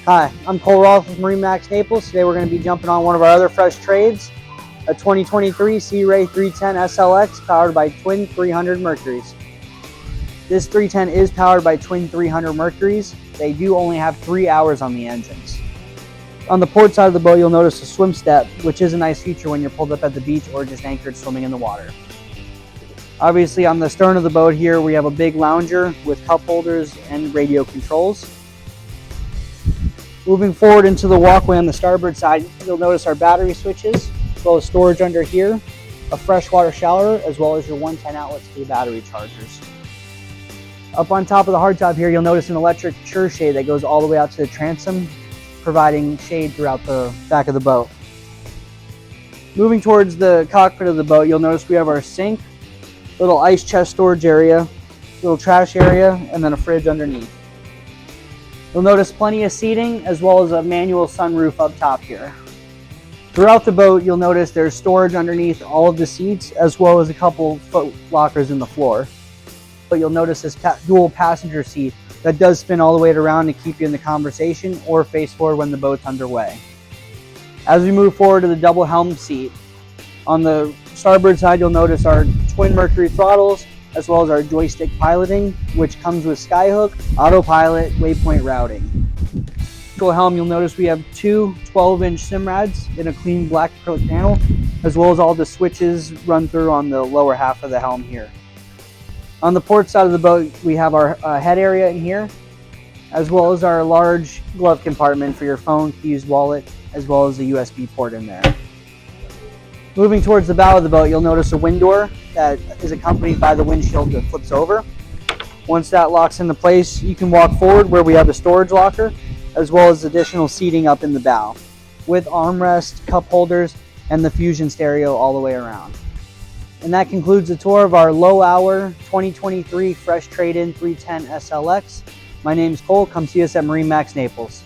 Hi, I'm Cole Roth with MarineMax Naples. Today we're going to be jumping on one of our other fresh trades, a 2023 Sea Ray 310 SLX powered by twin 300 Mercuries. This 310 is powered by twin 300 Mercuries. They do only have 3 hours on the engines. On the port side of the boat, you'll notice a swim step, which is a nice feature when you're pulled up at the beach or just anchored swimming in the water. Obviously, on the stern of the boat here, we have a big lounger with cup holders and radio controls. Moving forward into the walkway on the starboard side, you'll notice our battery switches, as well as storage under here, a freshwater shower, as well as your 110 outlets for the battery chargers. Up on top of the hardtop here, you'll notice an electric chur shade that goes all the way out to the transom, providing shade throughout the back of the boat. Moving towards the cockpit of the boat, you'll notice we have our sink, little ice chest storage area, little trash area, and then a fridge underneath. You'll notice plenty of seating as well as a manual sunroof up top here. Throughout the boat, you'll notice there's storage underneath all of the seats as well as a couple foot lockers in the floor. But you'll notice this dual passenger seat that does spin all the way around to keep you in the conversation or face forward when the boat's underway. As we move forward to the double helm seat, on the starboard side, you'll notice our twin Mercury throttles, as well as our joystick piloting, which comes with skyhook, autopilot, waypoint routing. Dual helm, you'll notice we have two 12-inch Simrads in a clean black acrylic panel, as well as all the switches run through on the lower half of the helm here. On the port side of the boat, we have our head area in here, as well as our large glove compartment for your phone, keys, wallet, as well as a USB port in there. Moving towards the bow of the boat, you'll notice a wind door that is accompanied by the windshield that flips over. Once that locks into place, you can walk forward where we have a storage locker, as well as additional seating up in the bow, with armrest, cup holders, and the Fusion stereo all the way around. And that concludes the tour of our low-hour 2023 fresh trade-in 310 SLX. My name's Cole. Come see us at MarineMax Naples.